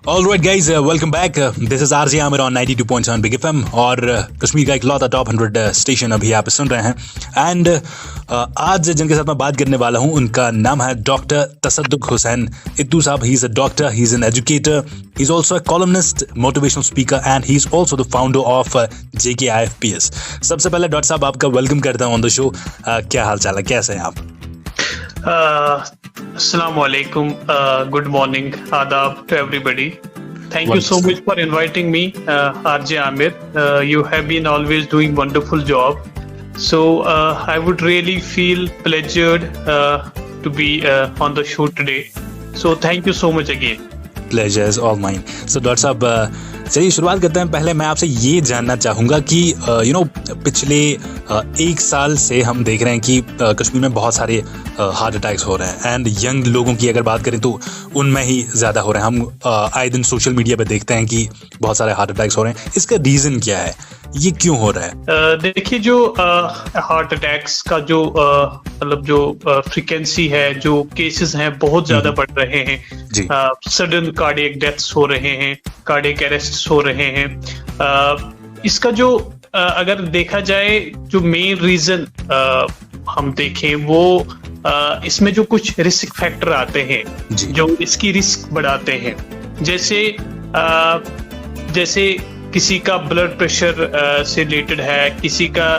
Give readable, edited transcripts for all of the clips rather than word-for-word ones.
Alright guys, welcome back. This is RJ Amir on 92.7 Big FM और कश्मीर का इकलौता top 100 station अभी आप सुन रहे हैं एंड आज जिनके साथ मैं बात करने वाला हूं उनका नाम है doctor Tasadduq Hussain Iddu sahab. He is a doctor, he is an educator, he is also a columnist, motivational speaker and he is also the founder of JKIFPS. सबसे पहले डॉक्टर साहब आपका वेलकम करता हूँ ऑन द शो. क्या हाल चाल है, कैसे हैं आप? Assalamu alaikum, good morning, adab to everybody. Thank you so much for inviting me, RJ Amir. You have been always doing wonderful job. So I would really feel pleasured to be on the show today. So thank you so much again. Pleasure is all mine. So doctor साहब चलिए शुरुआत करते हैं. पहले मैं आपसे ये जानना चाहूँगा कि पिछले एक साल से हम देख रहे हैं कि कश्मीर में बहुत सारे हार्ट अटैक्स हो रहे हैं एंड यंग लोगों की अगर बात करें तो उनमें ही ज़्यादा हो रहे हैं. हम आए दिन सोशल मीडिया पे देखते हैं कि बहुत सारे हार्ट अटैक्स हो रहे हैं. इसका रीज़न क्या है, ये क्यों हो रहा है? देखिए, जो हार्ट अटैक्स का जो मतलब जो फ्रीक्वेंसी है, जो केसेस हैं बहुत ज्यादा बढ़ रहे हैं. सडन कार्डियक डेथ्स हो रहे हैं, कार्डियक अरेस्ट्स हो रहे हैं. इसका जो अगर देखा जाए जो मेन रीजन हम देखें वो इसमें जो कुछ रिस्क फैक्टर आते हैं जो इसकी रिस्क बढ़ाते हैं. जैसे किसी का ब्लड प्रेशर से रिलेटेड है, किसी का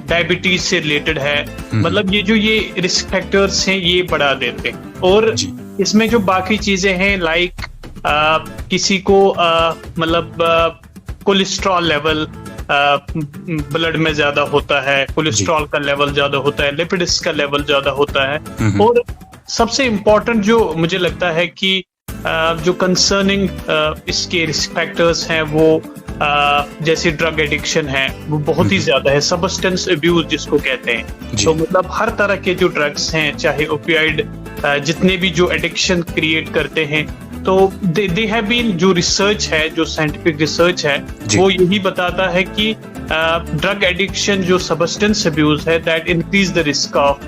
डायबिटीज से रिलेटेड है. मतलब ये रिस्क फैक्टर्स हैं, ये बढ़ा देते हैं. और इसमें जो बाकी चीजें हैं लाइक किसी को मतलब कोलेस्ट्रॉल लेवल ब्लड में ज्यादा होता है, कोलेस्ट्रॉल का लेवल ज्यादा होता है, लिपिड्स का लेवल ज्यादा होता है. और सबसे इम्पोर्टेंट जो मुझे लगता है कि जो कंसर्निंग इसके रिस्क फैक्टर्स हैं वो जैसे ड्रग एडिक्शन है वो बहुत ही ज्यादा है. सब्सटेंस अब्यूज जिसको कहते हैं. तो मतलब हर तरह के जो ड्रग्स हैं, चाहे ओपियाइड, जितने भी जो एडिक्शन क्रिएट करते हैं, तो दे हैव बीन, जो रिसर्च है, जो साइंटिफिक रिसर्च है वो यही बताता है कि ड्रग एडिक्शन जो सब्सटेंस अब्यूज है that increase the risk of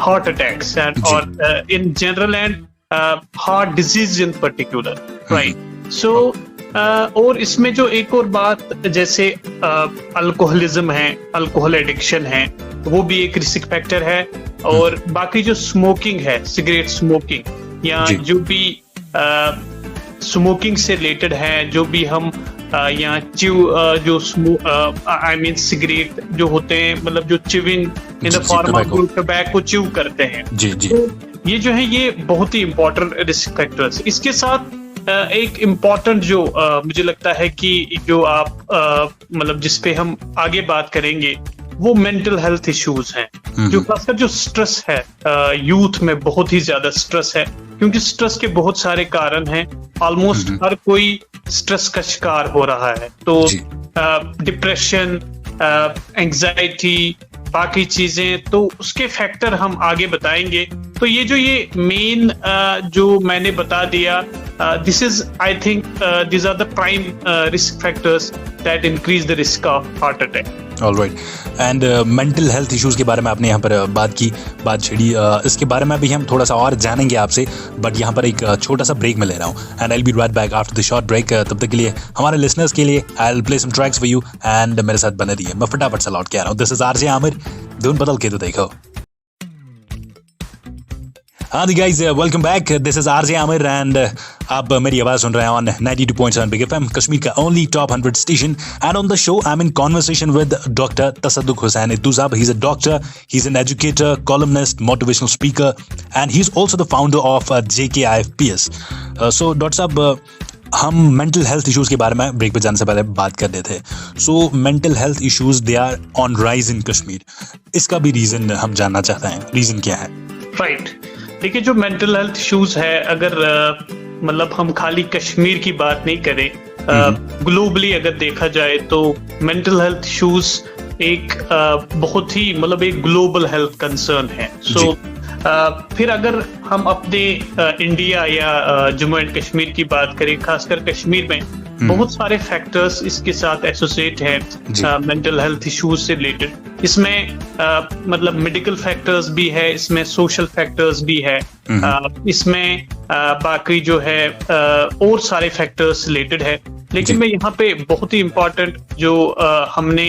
heart attacks and और in general and heart disease in particular, right. So और इसमें जो एक और बात जैसे अल्कोहलिज्म है, अल्कोहल एडिक्शन है, वो भी एक रिस्क फैक्टर है. और बाकी जो स्मोकिंग है, सिगरेट स्मोकिंग या जो भी स्मोकिंग से रिलेटेड है, जो भी हम या जो आई मीन सिगरेट जो होते हैं, मतलब जो chewing in the form of tobacco chew करते हैं. तो ये जो है ये बहुत ही इम्पोर्टेंट रिस्क फैक्टर्स. इसके साथ एक इम्पोर्टेंट जो मुझे लगता है कि जो आप मतलब जिस पे हम आगे बात करेंगे वो मेंटल हेल्थ इश्यूज हैं. जो खासकर जो स्ट्रेस है, यूथ में बहुत ही ज्यादा स्ट्रेस है, क्योंकि स्ट्रेस के बहुत सारे कारण हैं. ऑलमोस्ट हर कोई स्ट्रेस का शिकार हो रहा है. तो डिप्रेशन, एंजाइटी, बाकी चीजें, तो उसके फैक्टर हम आगे बताएंगे. तो ये मेन जो मैंने बता दिया, this is I think these are the prime risk factors that increase the risk of heart attack. Alright. And mental health issues के बारे में आपने यहाँ पर बात छेड़ी. इसके बारे में भी हम थोड़ा सा और जानेंगे आपसे, बट यहाँ पर एक छोटा सा ब्रेक में ले रहा हूँ and I will be right back after the short break. तब तक के लिए हमारे लिसनर्स के लिए I will play some tracks for you and मेरे साथ बने रहिए. मैं फटाफट से लौट के आ रहा हूँ. This is RJ Aamir. धुन बदल के तो देखो. हाँ जी guys, welcome back. This is RJ Aamir and आप मेरी आवाज सुन रहे हैं ऑन 92.7 बिग एफएम, कश्मीर का only top 100 station. And on the show I am in conversation with doctor Tasadduq Hussain Iddu sahab. He is a doctor, he is an educator, columnist, motivational speaker and he is also the founder of JKIFPS. So doctor sahab, हम mental health issues के बारे में break पे जाने से पहले बात कर रहे थे. So mental health issues they are on rise in Kashmir. इसका भी रीजन हम जानना चाहते हैं. रीजन क्या है? राइट. देखिए, जो मेंटल हेल्थ इश्यूज है, अगर मतलब हम खाली कश्मीर की बात नहीं करें, ग्लोबली अगर देखा जाए तो मेंटल हेल्थ इश्यूज एक बहुत ही मतलब एक ग्लोबल हेल्थ कंसर्न है. सो फिर अगर हम अपने इंडिया या जम्मू एंड कश्मीर की बात करें, खासकर कश्मीर में बहुत सारे फैक्टर्स इसके साथ एसोसिएट हैं मेंटल हेल्थ इश्यूज से रिलेटेड. इसमें मतलब मेडिकल फैक्टर्स भी है, इसमें सोशल फैक्टर्स भी है, इसमें बाकी जो है और सारे फैक्टर्स रिलेटेड है। लेकिन मैं यहाँ पे बहुत ही इम्पोर्टेंट जो हमने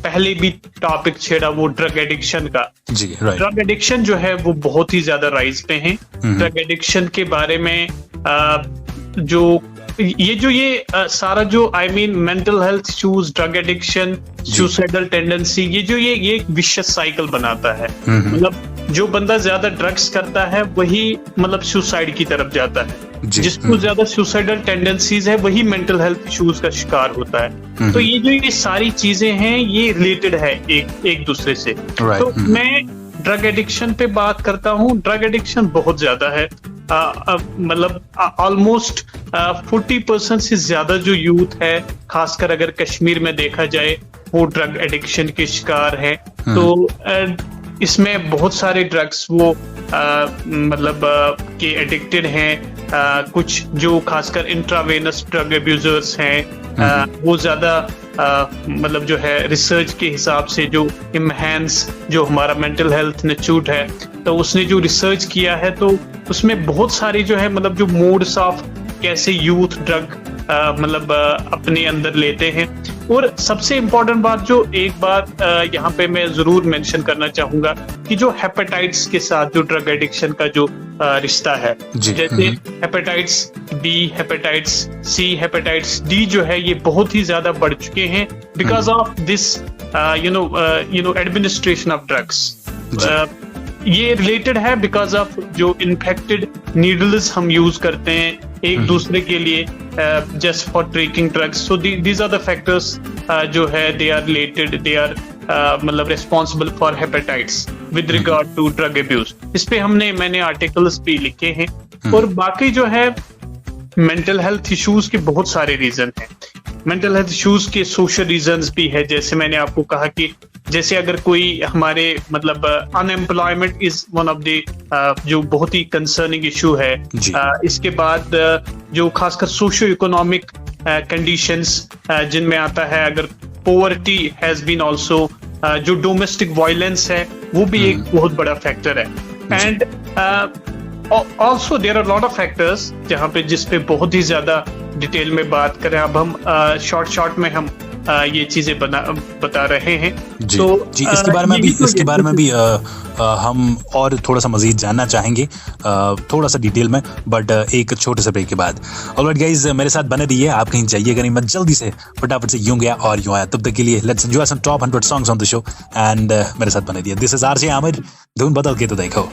पहले भी टॉपिक छेड़ा वो ड्रग एडिक्शन का। ड्रग एडिक्शन जो है वो बहुत ही ज्यादा राइज पे है। ड्रग एडिक्शन के बारे में ये सारा जो mental health issues, drug addiction, suicidal tendency, ये एक विशियस साइकिल बनाता है। मतलब जो बंदा ज्यादा ड्रग्स करता है वही मतलब सुसाइड की तरफ जाता है, जिसको ज्यादा सुसाइडल टेंडेंसीज है वही मेंटल हेल्थ इश्यूज का शिकार होता है। तो ये सारी चीजें हैं, ये रिलेटेड है एक दूसरे से। तो मैं ड्रग एडिक्शन पे बात करता हूँ। ड्रग एडिक्शन बहुत ज्यादा है, मतलब ऑलमोस्ट 40% से ज्यादा जो यूथ है, खासकर अगर कश्मीर में देखा जाए, वो ड्रग एडिक्शन के शिकार है। तो इसमें बहुत सारे ड्रग्स वो के एडिक्टेड हैं। कुछ जो खासकर इंट्रावेनस ड्रग अब्यूजर्स हैं, वो ज्यादा मतलब जो है रिसर्च के हिसाब से जो इमहैंस, जो हमारा मेंटल हेल्थ इंस्टीट्यूट है, तो उसने जो रिसर्च किया है तो उसमें बहुत सारी जो है मतलब जो मोड्स ऑफ कैसे यूथ ड्रग अपने अंदर लेते हैं। और सबसे इम्पोर्टेंट बात, जो एक बात यहाँ पे मैं जरूर मेंशन करना चाहूंगा कि जो हेपेटाइटिस के साथ जो ड्रग एडिक्शन का जो रिश्ता है, जैसे hepatitis B, hepatitis C, hepatitis D जो है, ये बहुत ही ज्यादा बढ़ चुके हैं because of this administration of drugs. ये रिलेटेड है बिकॉज ऑफ जो इन्फेक्टेड नीडल्स हम यूज करते हैं एक दूसरे के लिए just for taking drugs. So these are the factors जो है they are related, they are responsible for hepatitis with regard to drug abuse. इस पे मैंने आर्टिकल्स भी लिखे हैं। और बाकी जो है मेंटल हेल्थ इश्यूज के बहुत सारे रीजन हैं। मेंटल हेल्थ इश्यूज के सोशल रीजंस भी है, जैसे मैंने आपको कहा कि जैसे अगर कोई हमारे unemployment is one of the जो बहुत ही कंसर्निंग इशू है। इसके बाद जो खासकर सोशो इकोनॉमिक कंडीशंस जिनमें आता है, अगर पोवर्टी हैज बीन ऑल्सो, जो डोमेस्टिक वायलेंस है वो भी एक बहुत बड़ा फैक्टर है। And also there are lot of factors जहाँ पे जिस पे बहुत ही ज्यादा डिटेल में बात करें। अब हम शॉर्ट में हम ये चीजें बता रहे हैं। तो इसके बारे में भी हम और थोड़ा सा मजीद जानना चाहेंगे, थोड़ा सा डिटेल में, बट एक छोटे से ब्रेक के बाद। ऑलराइट गाइज, मेरे साथ बने रहिए, आप कहीं जाइएगा नहीं, मैं जल्दी से फटाफट से यूं गया और यूं आया। तब तक के लिए let's enjoy some top 100 songs on the show and मेरे साथ बने रहिए। दिस इज आरजे आमिर, धुन बदल के तो देखो।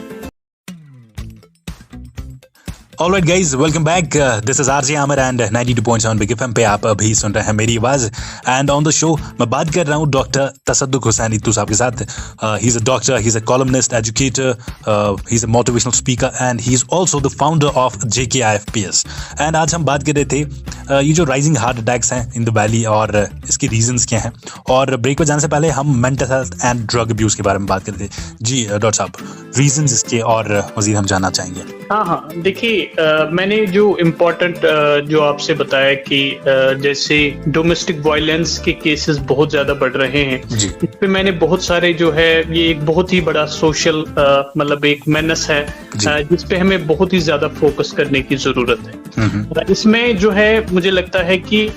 Alright guys, welcome back. This is RJ Aamir and 92.7 big FM पे आप अभी सुन रहे हैं मेरी आवाज। एंड ऑन द शो मैं बात कर रहा हूँ डॉक्टर तसद्दुक हुसैन इत्तू साहब के साथ। ही is a doctor, he is a columnist, educator, he is a motivational speaker and he is also the founder of JKIFPS। And आज हम बात कर रहे थे ये जो राइजिंग हार्ट अटैक्स हैं इन द वैली और इसके रीजंस क्या हैं। और ब्रेक पर जाने से पहले हम mental health and drug abuse के बारे में बात कर रहे थे। जी डॉक्टर साहब, रीजंस इसके और मजीद हम जानना चाहेंगे। हाँ, देखिए मैंने जो इम्पोर्टेंट जो आपसे बताया कि जैसे डोमेस्टिक वायलेंस के केसेस बहुत ज्यादा बढ़ रहे हैं, इस पे मैंने बहुत सारे जो है, ये एक बहुत ही बड़ा सोशल एक मेनस है जिस पे हमें बहुत ही ज्यादा फोकस करने की जरूरत है। इसमें जो है मुझे लगता है कि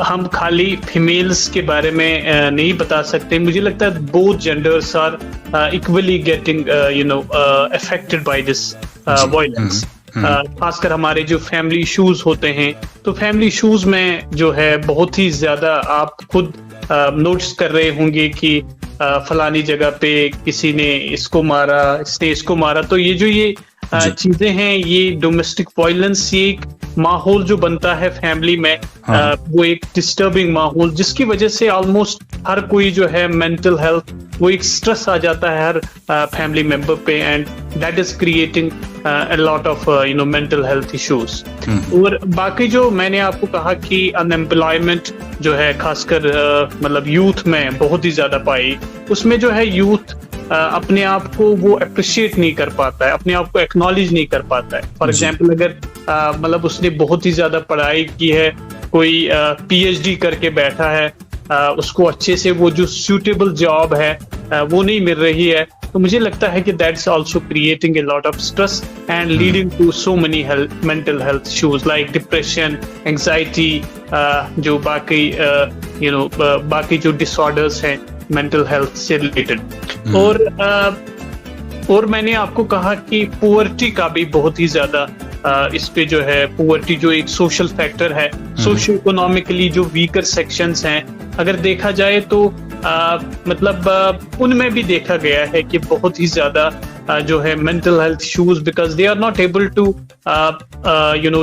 हम खाली फीमेल्स के बारे में नहीं बता सकते। मुझे लगता है both genders are equally getting affected by this violence. खासकर हमारे जो फैमिली इश्यूज होते हैं, तो फैमिली इश्यूज में जो है बहुत ही ज्यादा आप खुद नोटिस कर रहे होंगे कि फलानी जगह पे किसी ने इसको मारा, इसने इसको मारा। तो ये चीजें हैं, ये डोमेस्टिक वायलेंस, ये एक माहौल जो बनता है फैमिली में, वो एक डिस्टर्बिंग माहौल, जिसकी वजह से ऑलमोस्ट हर कोई जो है मेंटल हेल्थ, वो एक स्ट्रेस आ जाता है हर फैमिली मेंबर पे, and that is creating a lot of mental health issues। और बाकी जो मैंने आपको कहा कि अनएम्प्लॉयमेंट जो है खासकर यूथ में बहुत ही ज्यादा पाई, उसमें जो है यूथ अपने आप को वो अप्रिशिएट नहीं कर पाता है, अपने आप को एक्नॉलेज नहीं कर पाता है। फॉर एग्जाम्पल, अगर उसने बहुत ही ज्यादा पढ़ाई की है, कोई PhD करके बैठा है, उसको अच्छे से वो जो सूटेबल जॉब है वो नहीं मिल रही है, तो मुझे लगता है कि that's also creating a lot of stress and leading to so many mental health issues like depression, anxiety, जो बाकी बाकी जो डिसऑर्डर्स हैं मेंटल हेल्थ से रिलेटेड। और मैंने आपको कहा कि पुअर्टी का भी बहुत ही ज्यादा इस पे जो है, पुअर्टी जो एक सोशल फैक्टर है, सोशियो इकोनॉमिकली जो वीकर सेक्शंस हैं, अगर देखा जाए तो मतलब उनमें भी देखा गया है कि बहुत ही ज्यादा जो है mental health issues, because they are not able to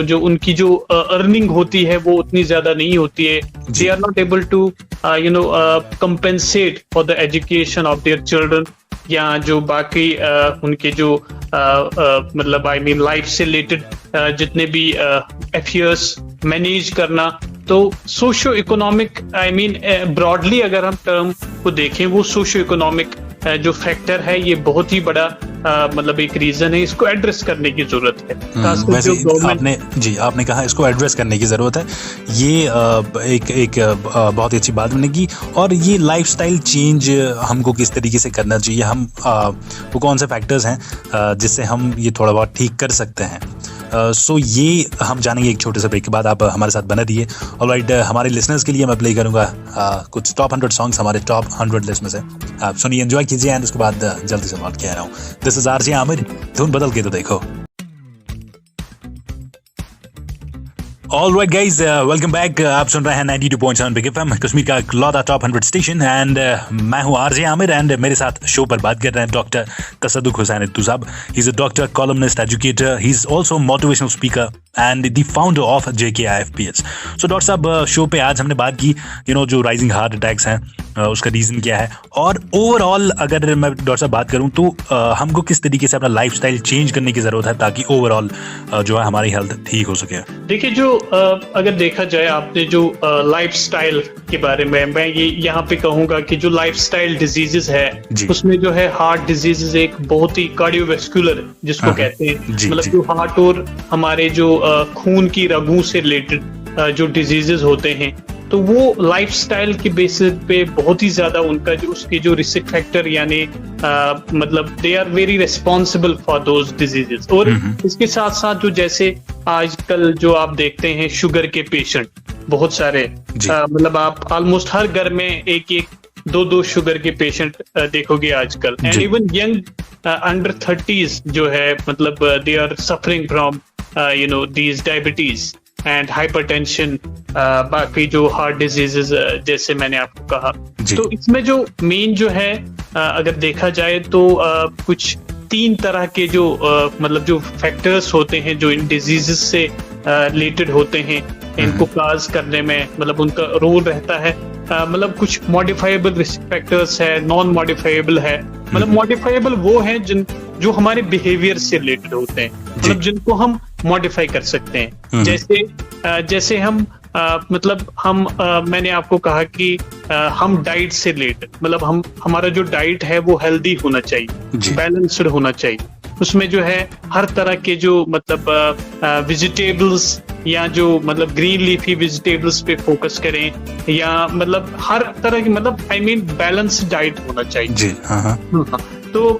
जो उनकी जो अर्निंग होती है वो उतनी ज्यादा नहीं होती है, they are not able to compensate for the education of their children, या जो बाकी उनके जो मतलब आई मीन लाइफ से रिलेटेड जितने भी अफेयर्स मैनेज करना। तो socio economic I mean broadly अगर हम टर्म को देखें, वो सोशियो इकोनॉमिक जो फैक्टर है ये बहुत ही बड़ा मतलब एक रीजन है, इसको एड्रेस करने की जरूरत है। वैसे आपने कहा इसको एड्रेस करने की जरूरत है, ये एक बहुत ही अच्छी बात बनेगी। और ये लाइफस्टाइल चेंज हमको किस तरीके से करना चाहिए, हम वो कौन से फैक्टर्स हैं जिससे हम ये थोड़ा बहुत ठीक कर सकते हैं, सो ये हम जानेंगे एक छोटे से ब्रेक के बाद। आप हमारे साथ बने रहिए। ऑलराइट, हमारे लिसनर्स के लिए मैं प्ले करूंगा कुछ टॉप 100 सॉन्ग्स हमारे टॉप 100 लिस्ट में से। आप सुनिए, एंजॉय कीजिए एंड उसके बाद जल्दी से लौट के आ रहा हूँ। दिस इज आरजे आमिर, धुन बदल के तो देखो। Alright guys, welcome back. आप सुन रहे हैं 92.7 बिग एफएम, कश्मीर का इकलौता टॉप 100 स्टेशन, एंड मैं हूं आरजे आमिर एंड मेरे साथ शो पर बात कर रहे हैं डॉक्टर तसद्दुक हुसैन इत्तू साहब। He is a doctor, columnist, educator, he is also motivational speaker and the founder of JKIFPS। So doctor साहब, शो पे आज हमने बात की जो राइजिंग हार्ट अटैक्स हैं उसका रीजन क्या है, और ओवरऑल अगर मैं डॉक्टर साहब बात करूं तो हमको किस तरीके से अपना लाइफस्टाइल चेंज करने की जरूरत है ताकि ओवरऑल जो है हमारी हेल्थ ठीक हो सके। देखिए, जो अगर देखा जाए, आपने जो लाइफस्टाइल के बारे में, मैं ये यहाँ पे कहूंगा कि जो लाइफस्टाइल डिजीजेस है उसमें जो है हार्ट डिजीजेस एक बहुत ही कार्डियोवैस्कुलर जिसको कहते हैं, मतलब जो हार्ट और हमारे जो खून की रगों से रिलेटेड जो डिजीजेस होते हैं, तो वो लाइफस्टाइल के बेसिस पे बहुत ही ज्यादा उनका जो उसके जो रिस्क फैक्टर यानी मतलब they are very responsible for those diseases. और इसके साथ साथ जो जैसे आजकल जो आप देखते हैं शुगर के पेशेंट बहुत सारे, मतलब आप ऑलमोस्ट हर घर में एक दो शुगर के पेशेंट देखोगे आजकल, and even young under 30s जो है, मतलब they are suffering from these diabetes and hypertension, बाकी जो हार्ट डिजीजेस जैसे मैंने आपको कहा। तो इसमें जो मेन जो है अगर देखा जाए तो कुछ 3 तरह के जो मतलब जो फैक्टर्स होते हैं जो इन डिजीजेस से रिलेटेड होते हैं, इनको काज करने में मतलब उनका रोल रहता है। मतलब कुछ मॉडिफाइबल रिस्क फैक्टर्स है, नॉन मॉडिफाइबल है। मतलब मॉडिफाइबल वो है जो हमारे बिहेवियर से रिलेटेड होते हैं, मतलब जिनको हम मॉडिफाई कर सकते हैं। जैसे हम मैंने आपको कहा कि हम डाइट से रिलेटेड, मतलब हमारा जो डाइट है वो हेल्दी होना चाहिए, बैलेंस्ड होना चाहिए। उसमें जो है हर तरह के जो मतलब वेजिटेबल्स या जो मतलब ग्रीन लीफी वेजिटेबल्स पे फोकस करें, या मतलब हर तरह की मतलब आई मीन बैलेंस डाइट होना चाहिए जी। हाँ। तो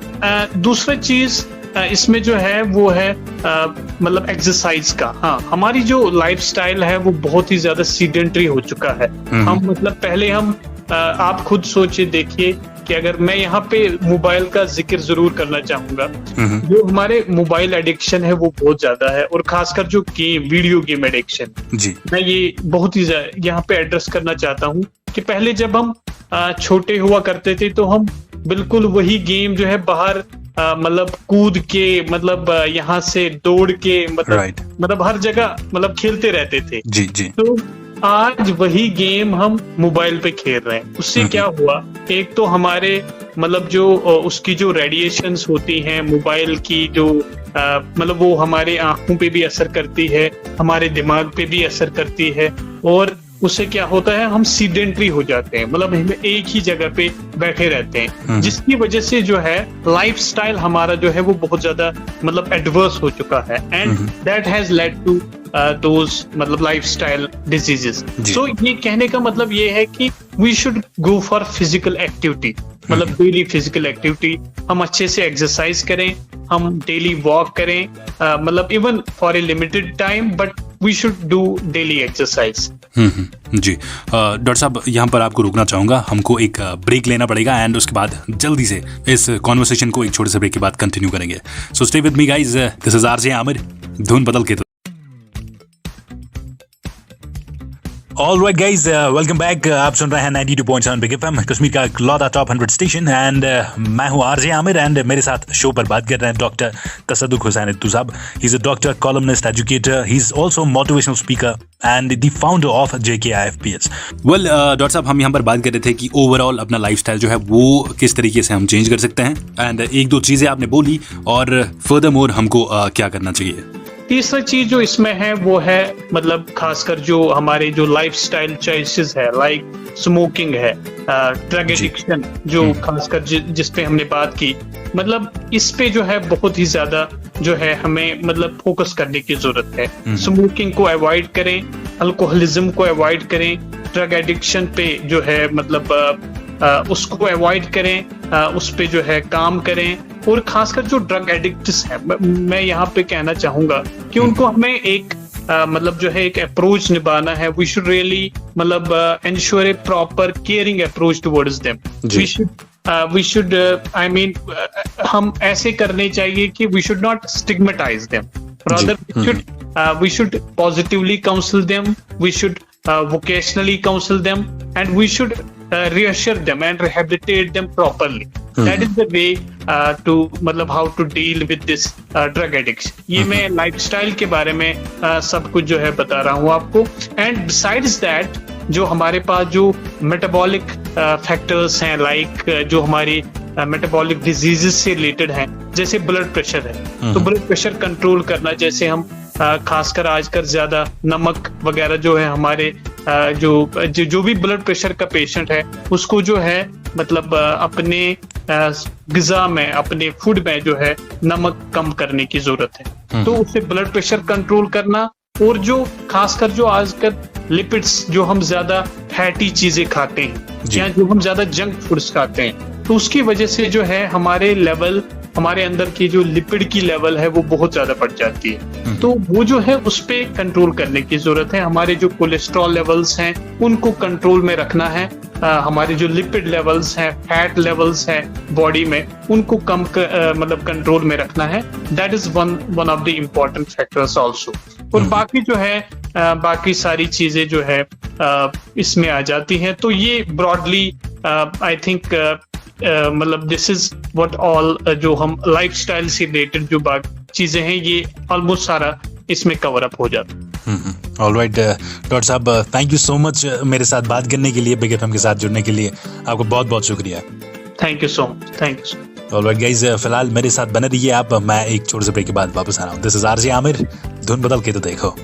दूसरा चीज इसमें जो है वो है मतलब एक्सरसाइज का। हाँ, हमारी जो लाइफस्टाइल है वो बहुत ही ज्यादा सीडेंटरी हो चुका है। हम मतलब पहले आप खुद सोचिए, देखिए कि अगर मैं यहाँ पे मोबाइल का जिक्र जरूर करना चाहूंगा, जो हमारे मोबाइल एडिक्शन है वो बहुत ज्यादा है, और खासकर जो वीडियो गेम एडिक्शन, मैं ये बहुत ही यहाँ पे एड्रेस करना चाहता हूँ कि पहले जब हम छोटे हुआ करते थे तो हम बिल्कुल वही गेम जो है बाहर मतलब कूद के, मतलब यहाँ से दौड़ के, मतलब हर जगह मतलब खेलते रहते थे जी। तो आज वही गेम हम मोबाइल पे खेल रहे हैं। उससे क्या हुआ, एक तो हमारे मतलब जो उसकी जो रेडिएशंस होती हैं मोबाइल की, जो मतलब वो हमारे आंखों पे भी असर करती है, हमारे दिमाग पे भी असर करती है, और उससे क्या होता है, हम सीडेंटरी हो जाते हैं, मतलब हम एक ही जगह पे बैठे रहते हैं, जिसकी वजह से जो है लाइफस्टाइल हमारा जो है वो बहुत ज्यादा मतलब एडवर्स हो चुका है, and that has led to those मतलब लाइफस्टाइल डिजीजेस। जी। सो ये कहने का मतलब ये है कि we should go for physical activity, मतलब डेली फिजिकल एक्टिविटी। हम अच्छे से एक्सरसाइज करें, हम डेली वॉक करें, मतलब even for a limited time, but we should do daily exercise. जी डॉक्टर साहब, यहाँ पर आपको रोकना चाहूँगा, हमको एक ब्रेक लेना पड़ेगा एंड उसके बाद जल्दी से इस कॉन्वर्सेशन को एक छोटे से ब्रेक के बाद कंटिन्यू करेंगे। So stay with me guys, this is RJ Aamir, धुन बदल के। Alright guys, welcome back. आप सुन रहे हैं 92.7 बिग एफएम, कश्मीर का इकलौता टॉप 100 स्टेशन, एंड मैं हूं आरजे आमिर एंड मेरे साथ शो पर बात कर रहे हैं डॉक्टर तसद्दुक हुसैन इत्तू साहब। He is a doctor, columnist, educator, he is also motivational speaker and the founder of JKIFPS। Well doctor sahab, हम यहाँ पर बात कर रहे थे कि ओवरऑल अपना लाइफस्टाइल जो है वो किस तरीके से हम चेंज कर सकते हैं, एंड एक दो चीजें आपने बोली और फर्दर मोर हमको क्या करना चाहिए। तीसरा चीज जो इसमें है वो है मतलब खासकर जो हमारे जो लाइफस्टाइल चॉइसेस है, लाइक स्मोकिंग है, ड्रग एडिक्शन, जो खासकर जिस पे हमने बात की, मतलब इस पे जो है बहुत ही ज्यादा जो है हमें मतलब फोकस करने की जरूरत है। स्मोकिंग को अवॉइड करें, अल्कोहलिज्म को अवॉइड करें, ड्रग एडिक्शन पे जो है मतलब उसको अवॉइड करें, उस पे जो है काम करें। और खासकर जो ड्रग एडिक्ट्स हैं, मैं यहाँ पे कहना चाहूंगा कि उनको हमें एक मतलब जो है एक अप्रोच निभाना है। वी शुड रियली मतलब ensure a proper caring approach towards them. We should I mean हम ऐसे करने चाहिए कि we should not stigmatise them, rather we should positively counsel them, we should vocationally counsel them, and we should reassure them and rehabilitate them properly. That is the way to मतलब how to deal with this drug addiction. ये मैं lifestyle के बारे में सब कुछ जो है बता रहा हूँ आपको। And besides that, जो हमारे पास जो metabolic factors हैं, like जो हमारी मेटाबॉलिक डिजीजेस से रिलेटेड हैं, जैसे ब्लड प्रेशर है, तो ब्लड प्रेशर कंट्रोल करना, जैसे हम खासकर आजकल ज्यादा नमक वगैरह जो है हमारे जो भी ब्लड प्रेशर का पेशेंट है उसको जो है मतलब अपने गिजा में, अपने फूड में जो है नमक कम करने की जरूरत है। तो उससे ब्लड प्रेशर कंट्रोल करना, और जो खासकर जो आजकल लिपिड्स, जो हम ज्यादा फैटी चीजें खाते हैं या जो हम ज्यादा जंक फूड्स खाते हैं, तो उसकी वजह से जो है हमारे लेवल, हमारे अंदर की जो लिपिड की लेवल है वो बहुत ज्यादा बढ़ जाती है। तो वो जो है उस पे कंट्रोल करने की जरूरत है। हमारे जो कोलेस्ट्रॉल लेवल्स हैं उनको कंट्रोल में रखना है। हमारे जो लिपिड लेवल्स हैं, फैट लेवल्स हैं बॉडी में, उनको कम मतलब कंट्रोल में रखना है। That is one of the important factors also. और बाकी जो है बाकी सारी चीजें जो है इसमें आ जाती हैं। तो ये ब्रॉडली आई थिंक मतलब दिस इज व्हाट ऑल जो हम लाइफस्टाइल से रिलेटेड जो चीजें हैं ये ऑलमोस्ट सारा इसमें कवर अप हो जाता है। ऑलराइट डॉक्टर साहब, थैंक यू सो मच मेरे साथ बात करने के लिए, बिग एफएम के साथ जुड़ने के लिए आपको बहुत बहुत शुक्रिया। Thank you so much, thank you. Alright guys, फिलहाल मेरे साथ बने रहिए आप, मैं एक छोटे से ब्रेक के बाद वापस आ रहा हूँ। दिस इज आरजे आमिर, धुन बदल के तो देखो।